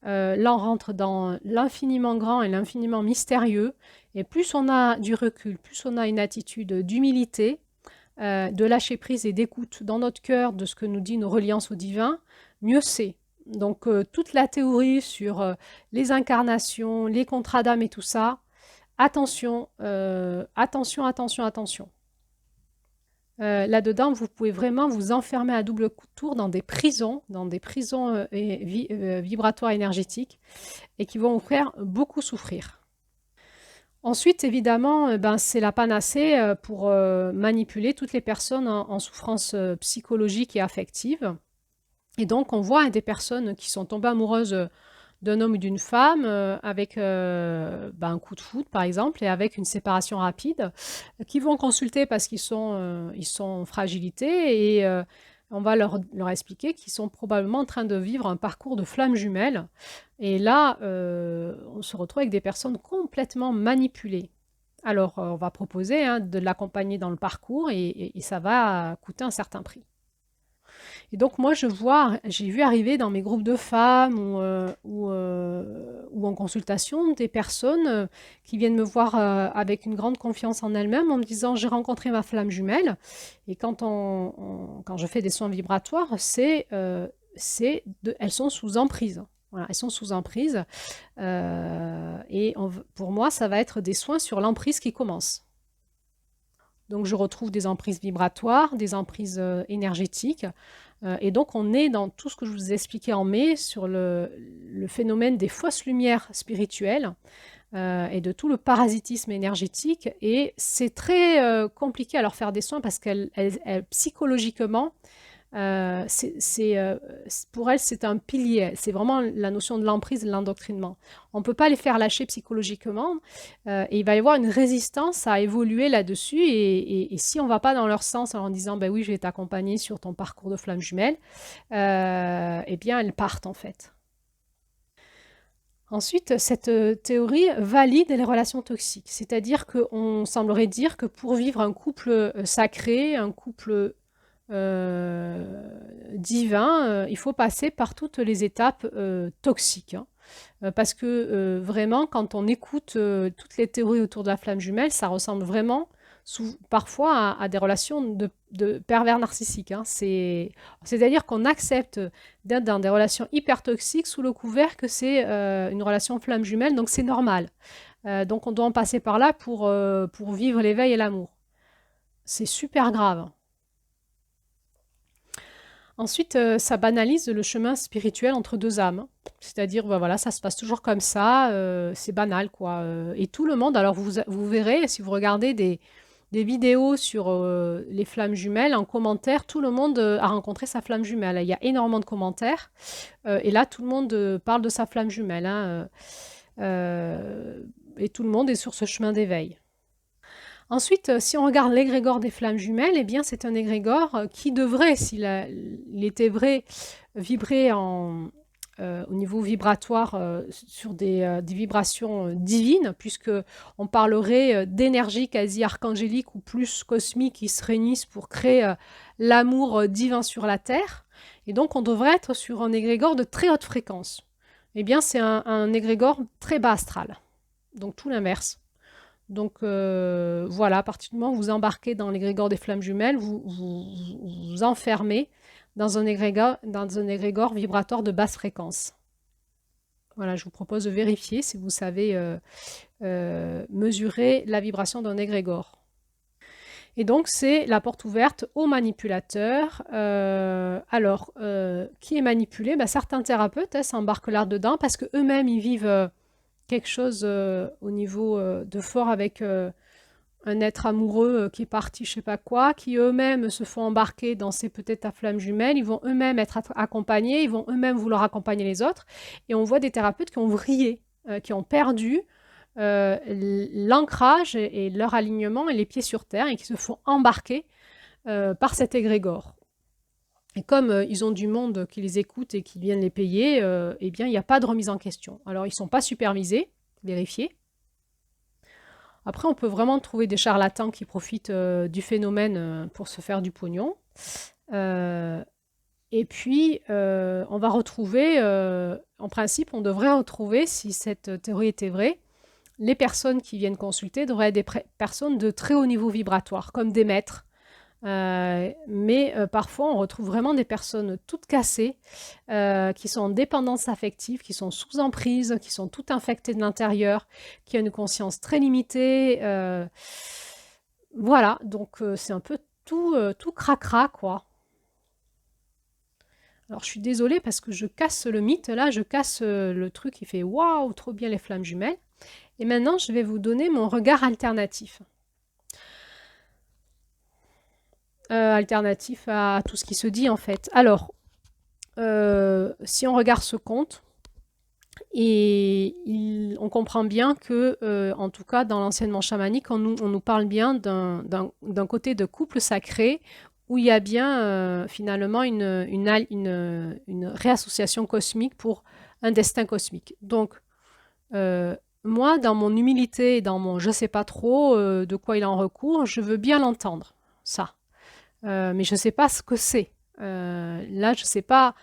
Là, on rentre dans l'infiniment grand et l'infiniment mystérieux. Et plus on a du recul, plus on a une attitude d'humilité, de lâcher prise et d'écoute dans notre cœur de ce que nous dit nos reliances au divin, mieux c'est. Donc toute la théorie sur les incarnations, les contrats d'âme et tout ça, attention, attention, attention, attention. Là-dedans, vous pouvez vraiment vous enfermer à double tour dans des prisons vibratoires énergétiques et qui vont vous faire beaucoup souffrir. Ensuite, évidemment, c'est la panacée pour manipuler toutes les personnes en souffrance psychologique et affective. Et donc, on voit des personnes qui sont tombées amoureuses d'un homme ou d'une femme avec un coup de foudre, par exemple, et avec une séparation rapide, qui vont consulter parce qu'ils sont en fragilité et on va leur expliquer qu'ils sont probablement en train de vivre un parcours de flammes jumelles. Et là, on se retrouve avec des personnes complètement manipulées. Alors, on va proposer de l'accompagner dans le parcours et ça va coûter un certain prix. Et donc, moi, j'ai vu arriver dans mes groupes de femmes ou en consultation des personnes qui viennent me voir avec une grande confiance en elles-mêmes en me disant « j'ai rencontré ma flamme jumelle ». Et quand je fais des soins vibratoires, elles sont sous emprise. Voilà, elles sont sous emprise. Pour moi, ça va être des soins sur l'emprise qui commence. Donc, je retrouve des emprises vibratoires, des emprises énergétiques. Et donc, on est dans tout ce que je vous ai expliqué en mai sur le phénomène des fausses lumières spirituelles et de tout le parasitisme énergétique. Et c'est très compliqué à leur faire des soins parce qu'elles psychologiquement, Pour elle, c'est un pilier. C'est vraiment la notion de l'emprise et de l'endoctrinement. On ne peut pas les faire lâcher psychologiquement et il va y avoir une résistance à évoluer là-dessus. Et si on ne va pas dans leur sens en disant ben oui, je vais t'accompagner sur ton parcours de flamme jumelle, eh bien, elles partent en fait. Ensuite, cette théorie valide les relations toxiques, c'est-à-dire qu'on semblerait dire que pour vivre un couple sacré, un couple divin, il faut passer par toutes les étapes toxiques. Hein. Parce que vraiment, quand on écoute toutes les théories autour de la flamme jumelle, ça ressemble vraiment parfois à des relations de pervers narcissiques. Hein. C'est-à-dire qu'on accepte d'être dans des relations hyper toxiques sous le couvert que c'est une relation flamme jumelle, donc c'est normal. Donc on doit en passer par là pour vivre l'éveil et l'amour. C'est super grave. Ensuite, ça banalise le chemin spirituel entre deux âmes. C'est-à-dire, ben voilà, ça se passe toujours comme ça, c'est banal, quoi. Et tout le monde, alors vous verrez, si vous regardez des vidéos sur les flammes jumelles, en commentaire, tout le monde a rencontré sa flamme jumelle. Il y a énormément de commentaires. Et là, tout le monde parle de sa flamme jumelle. Hein, et tout le monde est sur ce chemin d'éveil. Ensuite, si on regarde l'égrégore des flammes jumelles, eh bien, c'est un égrégore qui devrait, s'il était vrai, vibrer au niveau vibratoire sur des vibrations divines, puisqu'on parlerait d'énergie quasi archangélique ou plus cosmique qui se réunissent pour créer l'amour divin sur la Terre. Et donc, on devrait être sur un égrégore de très haute fréquence. Eh bien, c'est un égrégore très bas astral. Donc, tout l'inverse. Donc voilà, à partir du moment où vous embarquez dans l'égrégore des flammes jumelles, vous enfermez dans un égrégore vibratoire de basse fréquence. Voilà, je vous propose de vérifier si vous savez mesurer la vibration d'un égrégore. Et donc, c'est la porte ouverte aux manipulateurs. Qui est manipulé? Certains thérapeutes s'embarquent là-dedans parce qu'eux-mêmes, ils vivent quelque chose au niveau de fort avec un être amoureux qui est parti je sais pas quoi, qui eux-mêmes se font embarquer dans ces peut-être à flammes jumelles, ils vont eux-mêmes être accompagnés, ils vont eux-mêmes vouloir accompagner les autres, et on voit des thérapeutes qui ont vrillé, qui ont perdu l'ancrage et leur alignement et les pieds sur terre, et qui se font embarquer par cet égrégore. Et comme ils ont du monde qui les écoute et qui viennent les payer, eh bien, il n'y a pas de remise en question. Alors, ils ne sont pas supervisés, vérifiés. Après, on peut vraiment trouver des charlatans qui profitent du phénomène pour se faire du pognon. Et puis, on va retrouver, en principe, on devrait retrouver, si cette théorie était vraie, les personnes qui viennent consulter devraient être des personnes de très haut niveau vibratoire, comme des maîtres. Mais parfois, on retrouve vraiment des personnes toutes cassées, qui sont en dépendance affective, qui sont sous emprise, qui sont toutes infectées de l'intérieur, qui ont une conscience très limitée. Voilà, donc c'est un peu tout cracra, quoi. Alors, je suis désolée parce que je casse le mythe, là, je casse le truc qui fait « Waouh, trop bien les flammes jumelles ». Et maintenant, je vais vous donner mon regard alternatif. Alternatif à tout ce qui se dit en fait. Alors, si on regarde ce conte, on comprend bien que, en tout cas dans l'enseignement chamanique, on nous parle bien d'un côté de couple sacré où il y a bien finalement une réassociation cosmique pour un destin cosmique. Donc, moi, dans mon humilité et dans mon je sais pas trop de quoi il en recourt, je veux bien l'entendre, ça. Mais je ne sais pas ce que c'est. Là, je ne sais pas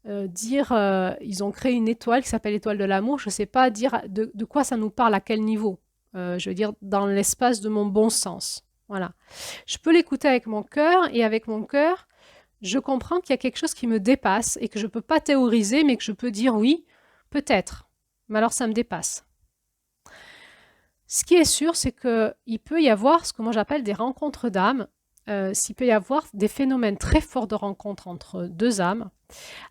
dire, ils ont créé une étoile qui s'appelle l'étoile de l'amour, je ne sais pas dire de quoi ça nous parle, à quel niveau. Je veux dire, dans l'espace de mon bon sens. Voilà. Je peux l'écouter avec mon cœur, et avec mon cœur, je comprends qu'il y a quelque chose qui me dépasse, et que je ne peux pas théoriser, mais que je peux dire oui, peut-être. Mais alors, ça me dépasse. Ce qui est sûr, c'est qu'il peut y avoir ce que moi j'appelle des rencontres d'âmes, s'il peut y avoir des phénomènes très forts de rencontre entre deux âmes,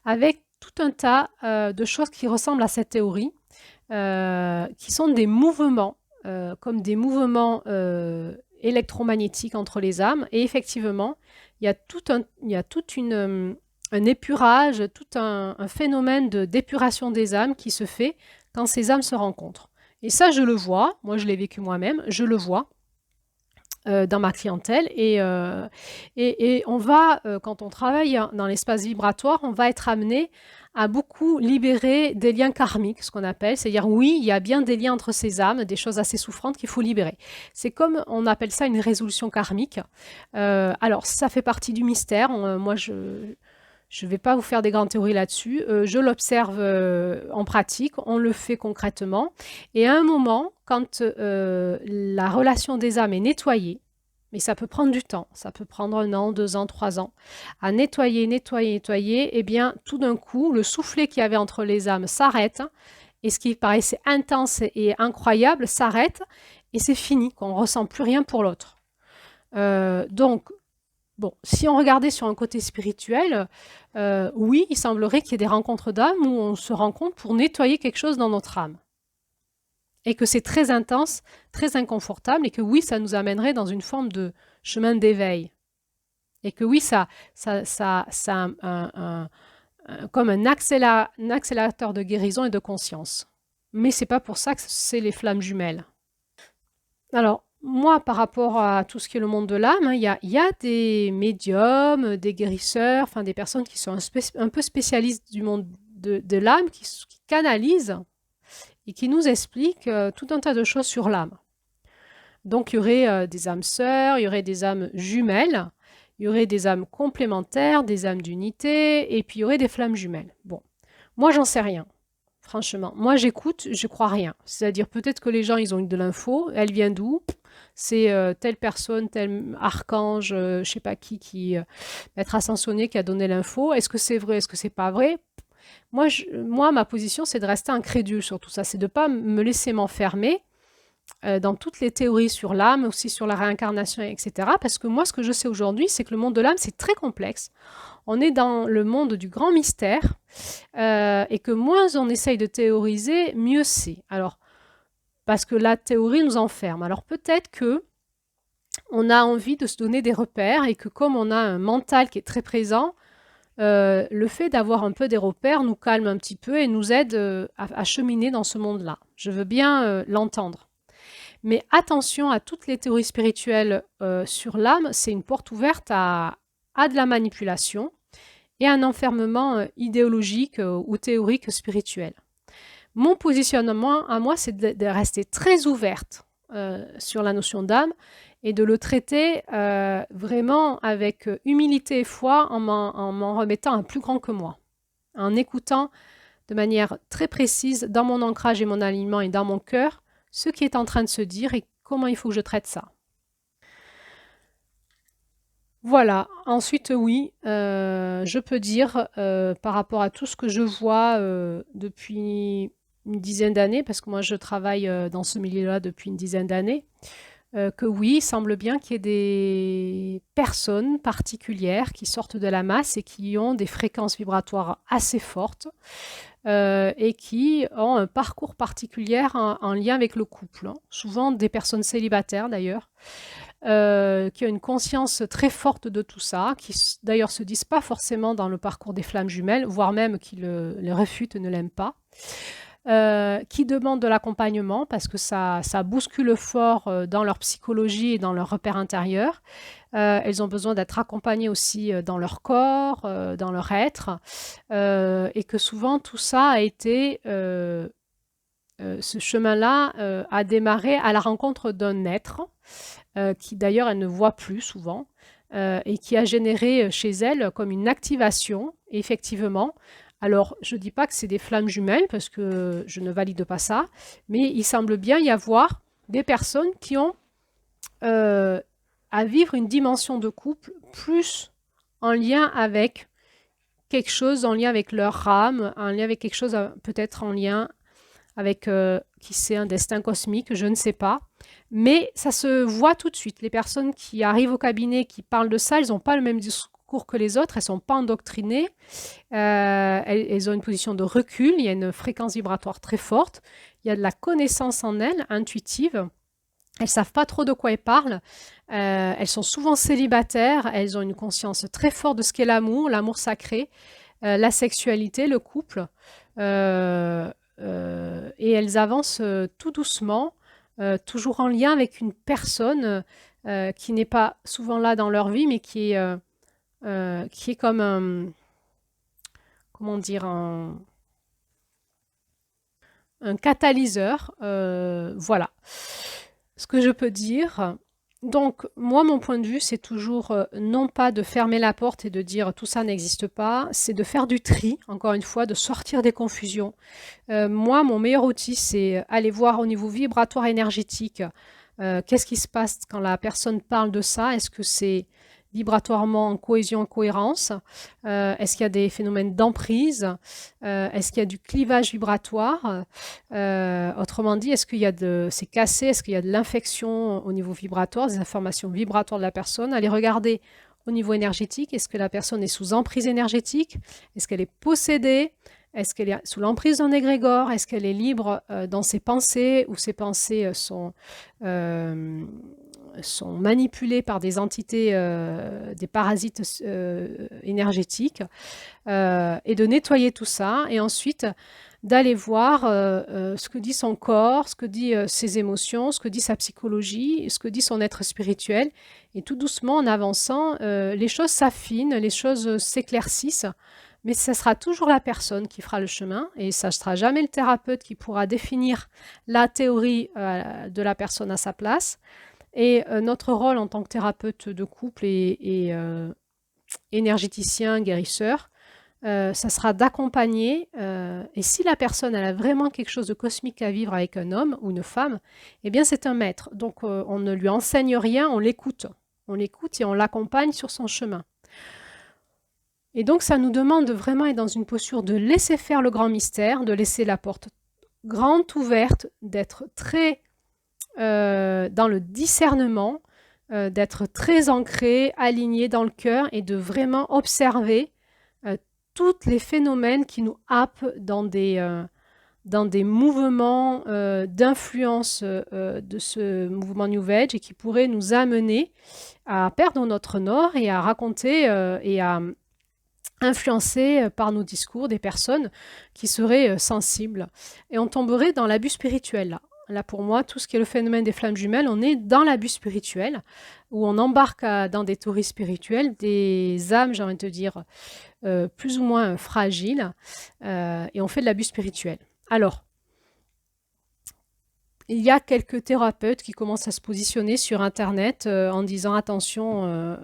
avec tout un tas de choses qui ressemblent à cette théorie, qui sont des mouvements, comme des mouvements électromagnétique entre les âmes. Et effectivement, il y a un épurage, tout un phénomène d'épuration des âmes qui se fait quand ces âmes se rencontrent. Et ça, je le vois, moi je l'ai vécu moi-même, je le vois dans ma clientèle. Et on va, quand on travaille dans l'espace vibratoire, on va être amené à beaucoup libérer des liens karmiques, ce qu'on appelle. C'est-à-dire, oui, il y a bien des liens entre ces âmes, des choses assez souffrantes qu'il faut libérer. C'est comme, on appelle ça une résolution karmique. Alors, ça fait partie du mystère. Moi, je ne vais pas vous faire des grandes théories là-dessus. Je l'observe en pratique, on le fait concrètement. Et à un moment, quand la relation des âmes est nettoyée, mais ça peut prendre du temps, ça peut prendre 1 an, 2 ans, 3 ans, à nettoyer, eh bien, tout d'un coup, le soufflet qu'il y avait entre les âmes s'arrête, et ce qui paraissait intense et incroyable s'arrête, et c'est fini, qu'on ne ressent plus rien pour l'autre. Donc, bon, si on regardait sur un côté spirituel, oui, il semblerait qu'il y ait des rencontres d'âmes où on se rencontre pour nettoyer quelque chose dans notre âme. Et que c'est très intense, très inconfortable, et que oui, ça nous amènerait dans une forme de chemin d'éveil. Et que oui, ça comme un accélérateur de guérison et de conscience. Mais c'est pas pour ça que c'est les flammes jumelles. Alors, moi, par rapport à tout ce qui est le monde de l'âme, hein, il y a des médiums, des guérisseurs, enfin des personnes qui sont un peu spécialistes du monde de l'âme, qui canalisent et qui nous expliquent tout un tas de choses sur l'âme. Donc, il y aurait des âmes sœurs, il y aurait des âmes jumelles, il y aurait des âmes complémentaires, des âmes d'unité, et puis il y aurait des flammes jumelles. Bon, moi, j'en sais rien. Franchement, moi j'écoute, je crois rien. C'est-à-dire peut-être que les gens, ils ont eu de l'info, elle vient d'où? C'est telle personne, tel archange, je sais pas qui maître ascensionné qui a donné l'info. Est-ce que c'est vrai? Est-ce que c'est pas vrai? Moi, ma position, c'est de rester incrédule sur tout ça. C'est de pas me laisser m'enfermer dans toutes les théories sur l'âme, aussi sur la réincarnation, etc. Parce que moi, ce que je sais aujourd'hui, c'est que le monde de l'âme, c'est très complexe. On est dans le monde du grand mystère et que moins on essaye de théoriser, mieux c'est. Alors, parce que la théorie nous enferme. Alors peut-être que on a envie de se donner des repères et que comme on a un mental qui est très présent, le fait d'avoir un peu des repères nous calme un petit peu et nous aide à cheminer dans ce monde-là. Je veux bien l'entendre. Mais attention à toutes les théories spirituelles sur l'âme, c'est une porte ouverte à de la manipulation et un enfermement idéologique ou théorique spirituel. Mon positionnement à moi, c'est de rester très ouverte sur la notion d'âme et de le traiter vraiment avec humilité et foi en m'en remettant à un plus grand que moi, en écoutant de manière très précise dans mon ancrage et mon alignement et dans mon cœur ce qui est en train de se dire et comment il faut que je traite ça. Voilà, ensuite oui, je peux dire par rapport à tout ce que je vois depuis une dizaine d'années, parce que moi je travaille dans ce milieu-là depuis une dizaine d'années, que oui, il semble bien qu'il y ait des personnes particulières qui sortent de la masse et qui ont des fréquences vibratoires assez fortes et qui ont un parcours particulier en lien avec le couple, hein. Souvent des personnes célibataires d'ailleurs, qui ont une conscience très forte de tout ça, qui d'ailleurs se disent pas forcément dans le parcours des flammes jumelles, voire même qui le refutent, ne l'aiment pas, qui demandent de l'accompagnement parce que ça bouscule fort dans leur psychologie et dans leur repère intérieur. Elles ont besoin d'être accompagnées aussi dans leur corps, dans leur être, et que souvent tout ça a été, ce chemin-là a démarré à la rencontre d'un être qui d'ailleurs elle ne voit plus souvent et qui a généré chez elle comme une activation, effectivement. Alors, je ne dis pas que c'est des flammes jumelles parce que je ne valide pas ça, mais il semble bien y avoir des personnes qui ont à vivre une dimension de couple plus en lien avec quelque chose, en lien avec leur âme, en lien avec quelque chose peut-être en lien avec, qui sait, un destin cosmique, je ne sais pas. Mais ça se voit tout de suite. Les personnes qui arrivent au cabinet, qui parlent de ça, elles n'ont pas le même discours que les autres, elles ne sont pas endoctrinées, elles ont une position de recul, il y a une fréquence vibratoire très forte, il y a de la connaissance en elles, intuitive, Elles savent pas trop de quoi elles parlent. Elles sont souvent célibataires. Elles ont une conscience très forte de ce qu'est l'amour sacré, la sexualité, le couple. Euh, et elles avancent tout doucement, toujours en lien avec une personne qui n'est pas souvent là dans leur vie, mais qui est comme comment dire, un catalyseur. Voilà ce que je peux dire. Donc, moi, mon point de vue, c'est toujours non pas de fermer la porte et de dire tout ça n'existe pas, c'est de faire du tri, encore une fois, de sortir des confusions. Moi, mon meilleur outil, c'est aller voir au niveau vibratoire énergétique, qu'est-ce qui se passe quand la personne parle de ça. Est-ce que c'est vibratoirement en cohésion, en cohérence? Est-ce qu'il y a des phénomènes d'emprise? Est-ce qu'il y a du clivage vibratoire? Autrement dit, est-ce qu'il y a c'est cassé? Est-ce qu'il y a de l'infection au niveau vibratoire, des informations vibratoires de la personne? Allez regarder au niveau énergétique. Est-ce que la personne est sous emprise énergétique? Est-ce qu'elle est possédée? Est-ce qu'elle est sous l'emprise d'un égrégore? Est-ce qu'elle est libre dans ses pensées ou ses pensées sont manipulées par des entités, des parasites énergétiques, et de nettoyer tout ça, et ensuite d'aller voir ce que dit son corps, ce que dit ses émotions, ce que dit sa psychologie, ce que dit son être spirituel. Et tout doucement, en avançant, les choses s'affinent, les choses s'éclaircissent, mais ce sera toujours la personne qui fera le chemin, et ça ne sera jamais le thérapeute qui pourra définir la théorie de la personne à sa place. Et notre rôle en tant que thérapeute de couple et énergéticien, guérisseur, ça sera d'accompagner. Et si la personne elle a vraiment quelque chose de cosmique à vivre avec un homme ou une femme, eh bien c'est un maître. Donc on ne lui enseigne rien, on l'écoute. On l'écoute et on l'accompagne sur son chemin. Et donc ça nous demande de vraiment être dans une posture de laisser faire le grand mystère, de laisser la porte grande ouverte, d'être très dans le discernement, d'être très ancré, aligné dans le cœur et de vraiment observer tous les phénomènes qui nous happent dans des mouvements d'influence de ce mouvement New Age, et qui pourraient nous amener à perdre notre nord et à raconter et à influencer par nos discours des personnes qui seraient sensibles. Et on tomberait dans l'abus spirituel là. Là, pour moi, tout ce qui est le phénomène des flammes jumelles, on est dans l'abus spirituel, où on embarque dans des théories spirituelles, des âmes, j'ai envie de te dire, plus ou moins fragiles, et on fait de l'abus spirituel. Alors, il y a quelques thérapeutes qui commencent à se positionner sur Internet en disant attention,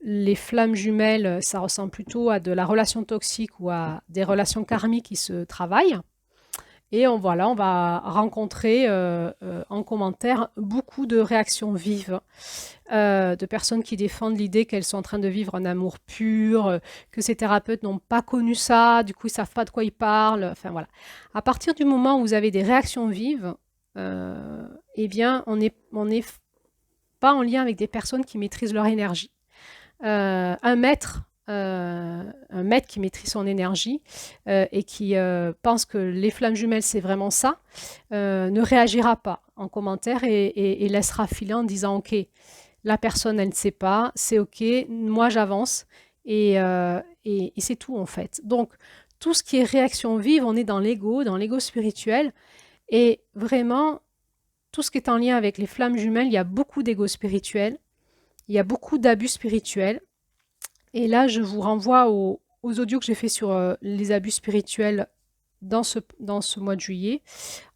les flammes jumelles, ça ressemble plutôt à de la relation toxique ou à des relations karmiques qui se travaillent. Et on va rencontrer en commentaire beaucoup de réactions vives, de personnes qui défendent l'idée qu'elles sont en train de vivre un amour pur, que ces thérapeutes n'ont pas connu ça, du coup ils ne savent pas de quoi ils parlent. Enfin voilà. À partir du moment où vous avez des réactions vives, eh bien on n'est pas en lien avec des personnes qui maîtrisent leur énergie. Un maître qui maîtrise son énergie et qui pense que les flammes jumelles, c'est vraiment ça, ne réagira pas en commentaire et laissera filer en disant « Ok, la personne, elle ne sait pas, c'est ok, moi j'avance. » Et c'est tout en fait. Donc, tout ce qui est réaction vive, on est dans l'ego spirituel. Et vraiment, tout ce qui est en lien avec les flammes jumelles, il y a beaucoup d'ego spirituel, il y a beaucoup d'abus spirituels. Et là, je vous renvoie aux audios que j'ai fait sur les abus spirituels dans ce mois de juillet,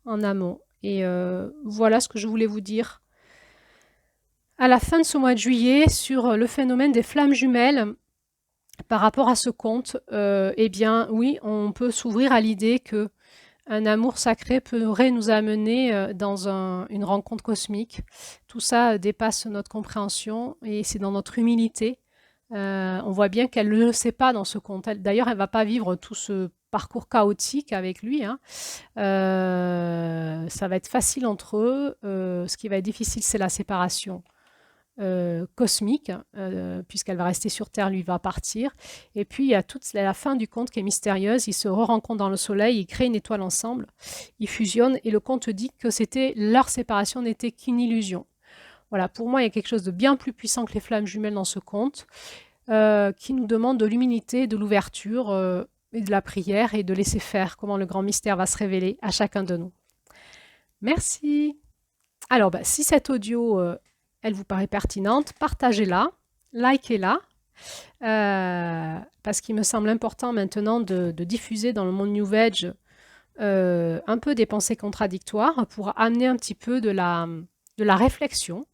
en amont. Et voilà ce que je voulais vous dire à la fin de ce mois de juillet sur le phénomène des flammes jumelles par rapport à ce conte. Eh bien, oui, on peut s'ouvrir à l'idée que un amour sacré pourrait nous amener dans une rencontre cosmique. Tout ça dépasse notre compréhension et c'est dans notre humilité. On voit bien qu'elle ne le sait pas dans ce conte. D'ailleurs, elle ne va pas vivre tout ce parcours chaotique avec lui. Hein. Ça va être facile entre eux. Ce qui va être difficile, c'est la séparation. cosmique, puisqu'elle va rester sur Terre, lui va partir. Et puis il y a toute la fin du conte qui est mystérieuse. Ils se re-rencontrent dans le soleil, ils créent une étoile ensemble, ils fusionnent et le conte dit que leur séparation n'était qu'une illusion. Voilà, pour moi, il y a quelque chose de bien plus puissant que les flammes jumelles dans ce conte, qui nous demande de l'humilité, de l'ouverture et de la prière et de laisser faire comment le grand mystère va se révéler à chacun de nous. Merci. Alors, si cette audio, elle vous paraît pertinente, partagez-la, likez-la, parce qu'il me semble important maintenant de diffuser dans le monde New Age un peu des pensées contradictoires pour amener un petit peu de la réflexion.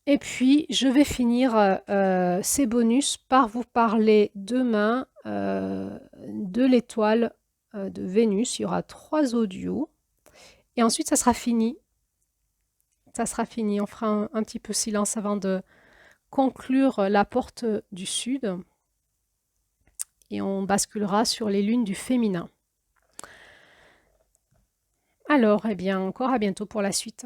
Et puis, je vais finir ces bonus par vous parler demain de l'étoile de Vénus. Il y aura 3 audios. Et ensuite, ça sera fini. Ça sera fini. On fera un petit peu silence avant de conclure la porte du sud. Et on basculera sur les lunes du féminin. Alors, eh bien, encore à bientôt pour la suite.